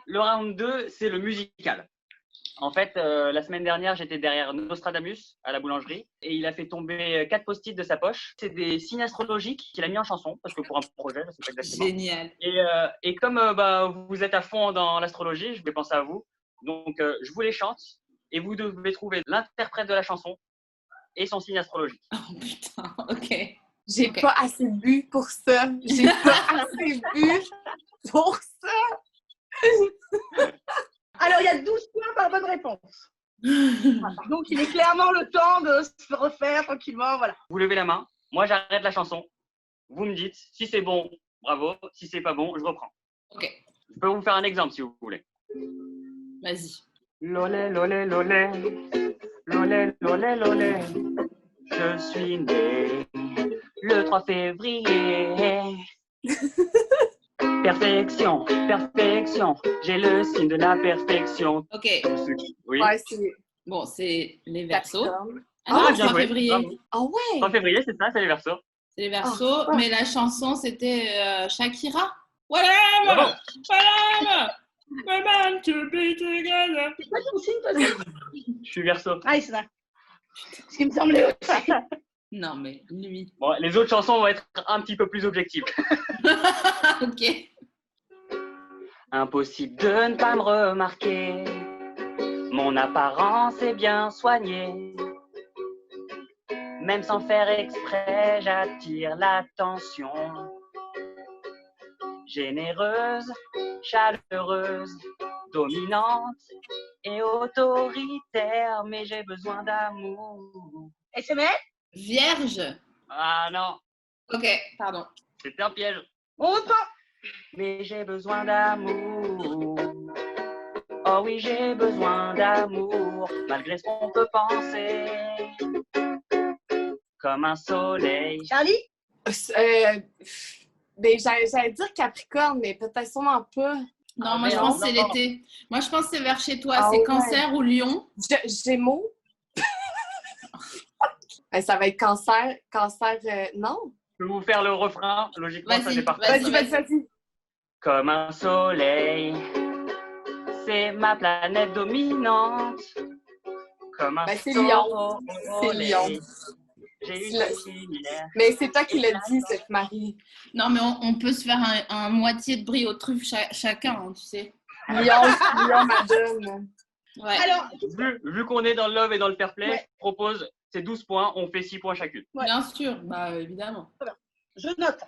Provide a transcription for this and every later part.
Le round 2, c'est le musical. En fait, la semaine dernière, j'étais derrière Nostradamus à la boulangerie et il a fait tomber 4 post-it de sa poche. C'est des signes astrologiques qu'il a mis en chanson parce que pour un projet, je sais pas exactement. Génial. Et comme vous êtes à fond dans l'astrologie, je vais penser à vous. Donc, je vous les chante et vous devez trouver l'interprète de la chanson et son signe astrologique. Oh putain, ok. J'ai pas assez bu pour ça. J'ai pas assez bu pour ça. Alors, il y a 12 points par bonne réponse. Donc, il est clairement le temps de se refaire tranquillement. Voilà. Vous levez la main, moi j'arrête la chanson. Vous me dites si c'est bon, bravo. Si c'est pas bon, je reprends. Ok, Je peux vous faire un exemple si vous voulez. vas-y. Lolé, lolé, lolé, lolé, lolé, lolé. Je suis né le 3 février. Perfection, perfection. J'ai le signe de la perfection. Ok, Oui. Ouais, c'est bon, c'est les Verseaux. Capricorne. Ah non, Ah, c'est bien 3 joué. février. Bravo. Ah ouais! 3 février, c'est ça, c'est les Verseaux. C'est les Verseaux, Ah. mais la chanson, c'était Shakira. Whatever! Bravo. Whatever! We're meant to be together. C'est quoi ton signe, toi? Je suis Verseau. Ah, c'est ça. Ce qui me semblait aussi. Non, mais lui. Bon, les autres chansons vont être un petit peu plus objectives. Ok. Impossible de ne pas me remarquer. Mon apparence est bien soignée. Même sans faire exprès, j'attire l'attention. Généreuse, chaleureuse, dominante et autoritaire, mais j'ai besoin d'amour. SMS? Vierge. Ah non, Ok, pardon. c'était un piège. On reprend. Mais j'ai besoin d'amour. Oh oui, j'ai besoin d'amour, malgré ce qu'on peut penser. Comme un soleil. Charlie? Ben, j'allais dire Capricorne, mais peut-être sûrement pas. Non, moi je merde, pense que c'est non. l'été. Moi je pense que c'est vers chez toi. Ah C'est ouais. Cancer ou Lion. Gémeaux? Ben, ça va être cancer. Non? Je peux vous faire le refrain, logiquement, ça Vas-y, fait partie. Vas-y. Comme un soleil, c'est ma planète dominante. Comme un Ben, c'est soleil, Lion. C'est Lion. j'ai Le- une lumière. Mais c'est toi qui l'as dit, cette Marie. Non, mais on peut se faire un moitié de brie aux truffes chacun, hein, tu sais. Lion, madame. Ouais. Alors, Vu qu'on est dans le love et dans le fair play, Ouais. je propose, c'est 12 points, on fait 6 points chacune. Ouais. Bien sûr, bah évidemment. je note.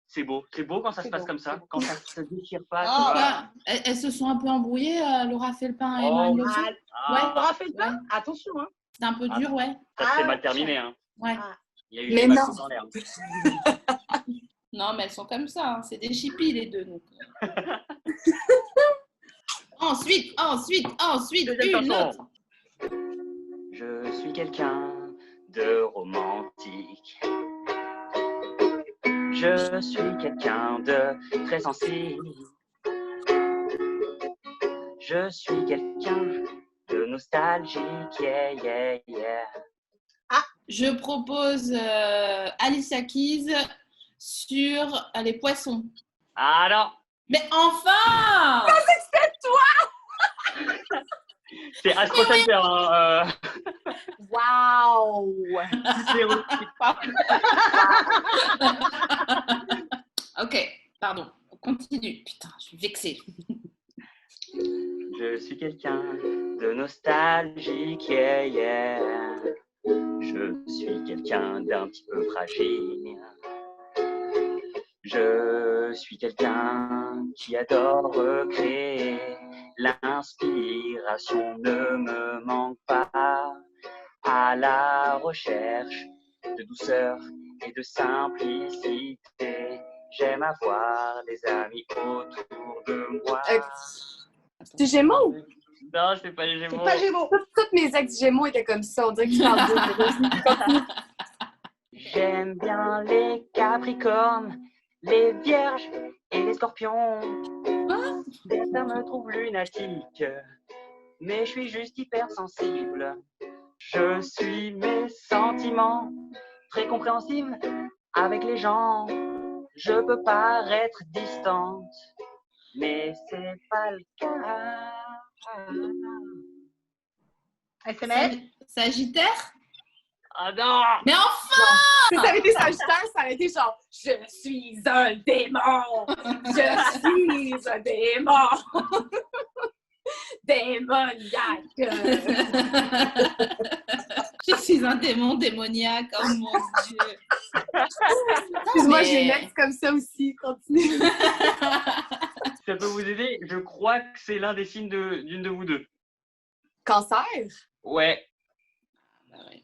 C'est beau quand ça se C'est passe beau, comme ça, c'est beau. quand ça se déchire pas. Oh, tu vois. Bah, elles se sont un peu embrouillées, Laura Felpin et Oh, Marine Le Fou. On aura fait ça? Ouais. Attention, hein. C'est un peu dur, ouais. Ça s'est Ah, mal terminé. Hein. Ouais. Ah. Il y a eu Mais des non. vacances en l'air. Non, mais elles sont comme ça. Hein. C'est des chippies, les deux. Donc. Ensuite, Deuxième une chanson. autre. Je suis quelqu'un de romantique. Je suis quelqu'un de très sensible. Je suis quelqu'un de nostalgique. Yeah, yeah, yeah. Je propose Alicia Keys sur les poissons. Ah non, Mais enfin! c'est Astro Center. Hein, Wow! Ok, pardon. On continue. Putain, je suis vexée. Je suis quelqu'un de nostalgique, yeah, yeah. Je suis quelqu'un d'un petit peu fragile. Je suis quelqu'un qui adore créer. L'inspiration ne me manque pas. À la recherche de douceur et de simplicité. J'aime avoir des amis autour de moi. C'est Gémeaux? Non, c'est pas les C'est Gémeaux. pas Gémeaux. Toutes mes ex-Gémeaux étaient comme ça. On dirait que tu parles d'eux. J'aime bien les Capricornes, les Vierges et les Scorpions. Certains me trouvent lunatique, mais je suis juste hypersensible. Je suis mes sentiments, très compréhensible avec les gens. je peux paraître distante, mais c'est pas le cas. SMS? Sagittaire? Ah non! Mais enfin! Si ça avait été Sagittaire, ça aurait été genre « Je suis un démon! Je suis un démon! Démoniaque! » Je suis un démon démoniaque, oh mon Dieu. Excuse-moi, mais- j'ai une ex comme ça aussi. Continue. Ça peut vous aider? Je crois que c'est l'un des signes d'une de vous deux. Cancer? Ouais. Bah ouais.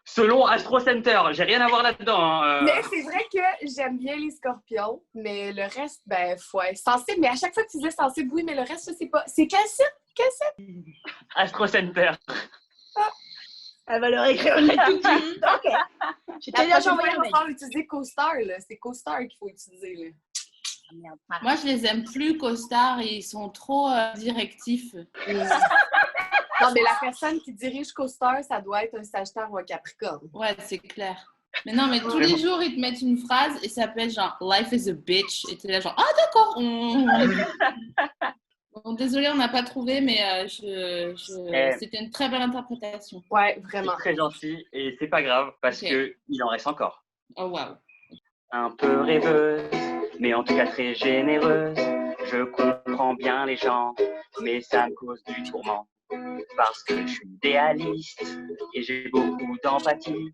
Selon Astro Center, j'ai rien à voir là-dedans. Hein. Mais c'est vrai que j'aime bien les scorpions, mais le reste, ben, ouais. Sensible, mais à chaque fois que tu disais sensible, oui, mais le reste, je sais pas. C'est quel site? Quel site? Astro Center. Elle va le réécrire tout de suite. OK. J'ai La déjà prochaine envoyé fois, un il va mail. falloir utiliser CoStar, là. C'est CoStar qu'il faut utiliser, là. Moi, je les aime plus, CoStar, ils sont trop directifs. Non, mais la personne qui dirige CoStar, ça doit être un Sagittaire ou un Capricorne. Ouais, c'est clair. Mais non, mais tous les jours, ils te mettent une phrase et ça s'appelle genre « Life is a bitch ». Et t'es là genre « Ah, d'accord, Bon, désolée, on n'a pas trouvé, mais c'était une très belle interprétation. Ouais, C'est vraiment. très gentil et c'est pas grave parce Ok. que il en reste encore. Oh, waouh. Un peu rêveuse, mais en tout cas très généreuse. Je comprends bien les gens, mais ça me cause du tourment. Parce que je suis idéaliste et j'ai beaucoup d'empathie.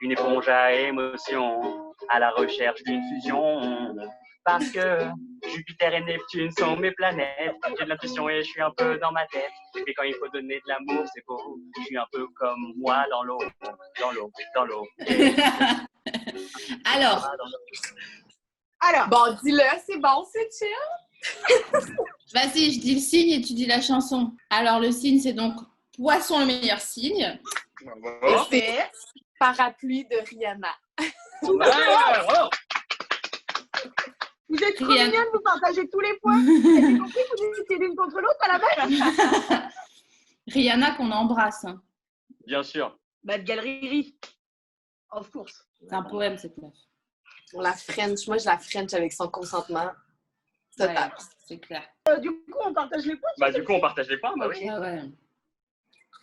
Une éponge à émotions, à la recherche d'une fusion. Parce que Jupiter et Neptune sont mes planètes. J'ai de l'intuition et je suis un peu dans ma tête. Et quand il faut donner de l'amour, c'est beau. Je suis un peu comme moi dans l'eau, dans l'eau, dans l'eau. Alors, Alors, Bon, dis-le, c'est bon, c'est chill. vas-y, je dis le signe et tu dis la chanson. Alors, le signe, c'est donc Poisson, le meilleur signe. Et Oh, c'est Parapluie de Rihanna. ouais, oh. vous êtes trop Rien. mignonnes, vous partagez tous les points. J'ai compris que vous étiez l'une contre l'autre à la base. Rihanna qu'on embrasse. Hein. Bien sûr. Bad Galerie. Of course. C'est un poème, cette meuf. On la French. Moi, je la French avec son consentement. Total. Ouais, c'est clair. Du coup, on partage les points. Bah du coup, on partage les points. Bah oui. Ah ouais.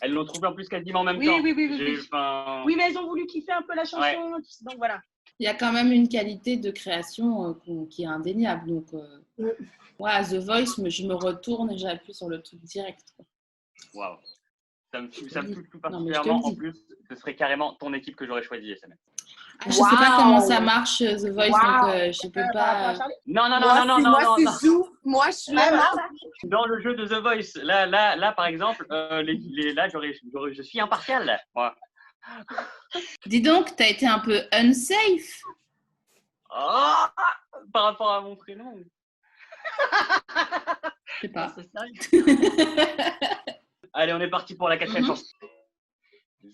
Elles l'ont trouvé en plus quasiment en même Oui, temps. oui. J'ai- enfin, Oui, mais elles ont voulu kiffer un peu la chanson. Ouais. Donc voilà. Il y a quand même une qualité de création qui est indéniable. Donc, ouais, à The Voice, je me retourne et j'appuie sur le truc direct. Quoi. Waouh. Ça me touche tout Non, mais je te le particulièrement. En dis. plus, ce serait carrément ton équipe que j'aurais choisi, SMS. Ah, je sais pas Wow. comment ça marche, The Voice, Wow. donc je peux Par rapport à pas. Charlie. Non, non, non, Moi, non, si, non, moi, non, si non. je joue, moi, je suis là. Dans le jeu de The Voice, là, par exemple, là, je suis impartial. Là. Moi. Dis donc, t'as été un peu unsafe. Oh, par rapport à mon prénom. Je sais pas. C'est sérieux. Allez, on est parti pour la quatrième chanson.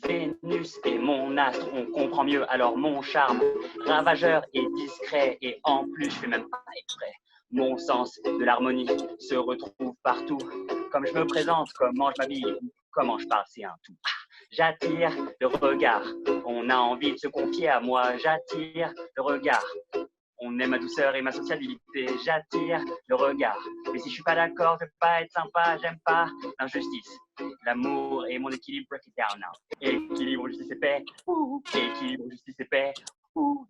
Vénus est mon astre, on comprend mieux alors mon charme. Ravageur et discret, et en plus, je fais même pas exprès. Mon sens de l'harmonie se retrouve partout. Comme je me présente, comment je m'habille, comment je parle, c'est un tout. J'attire le regard, on a envie de se confier à moi. J'attire le regard, on aime ma douceur et ma sociabilité. J'attire le regard, mais si je suis pas d'accord, je vais pas être sympa. J'aime pas l'injustice, l'amour et mon équilibre. Break it down now. Équilibre, justice et paix. Équilibre, justice et paix.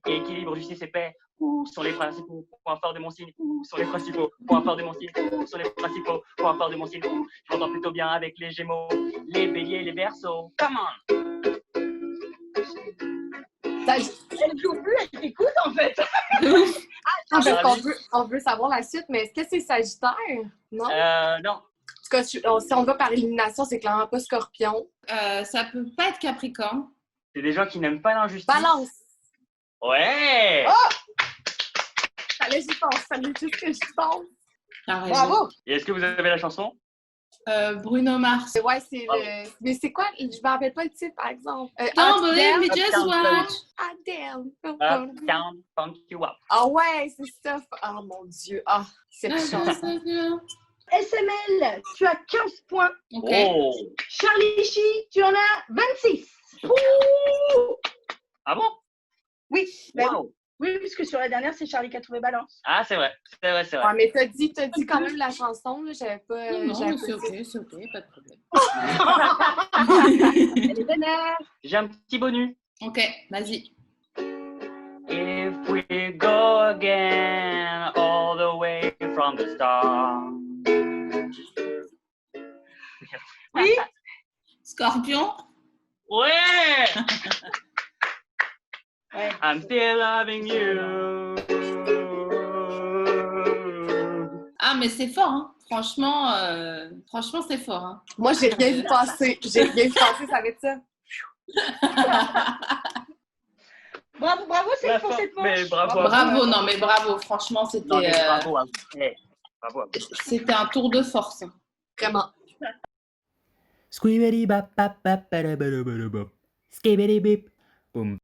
Équilibre, justice et paix. Où sont les principaux points forts de mon signe? Où sont les principaux points forts de mon signe? Où sont les principaux points forts de mon signe? Je m'entends plutôt bien avec les Gémeaux, les Béliers, les Verseaux. Come on! Elle joue plus, elle t'écoute en fait. On veut savoir la suite, mais est-ce que c'est Sagittaire? Non? Non. En tout cas, si on va par élimination, c'est clairement pas Scorpion. Ça peut pas être Capricorne. C'est des gens qui n'aiment pas l'injustice. Balance! Ouais! Fallait que j'y pense, fallait juste que j'y pense. T'as raison. Bravo. Et est-ce que vous avez la chanson? Bruno Mars. Ouais, c'est le... Mais c'est quoi? Je me rappelle pas le titre, par exemple. Don't believe me, Up, just down, watch. Adele. Up, down, funk you up. Ah ouais, c'est ça. Oh mon Dieu. Ah, cette chanson. SML, tu as 15 points. Ok. Oh! Charlie Chi, tu en as 26. Ouh. Ah bon? Oui, ben Wow. Oui, puisque sur la dernière, c'est Charlie qui a trouvé Balance. Ah, c'est vrai. C'est vrai. Ouais, mais t'as dit quand même la chanson, là, j'avais pas... Non, j'avais mais pas c'est ok, pas de problème. Elle est vénère. J'ai un petit bonus. Ok, vas-y. If we go again all the way from the start. Oui. Scorpion. Ouais! Ouais. I'm still loving you. Ah, mais c'est fort, hein. Franchement, c'est fort. Hein. Moi, j'ai rien vu passer. Ça va être ça. Bravo, c'est pour cette manche. Mais bravo. Bravo, non, mais bravo. Franchement, Non, c'était mais bravo à vous. Bravo à vous. c'était un tour de force. Vraiment. Squibidi bap bap bap bada bada bada bop. Skibidi bip. Boom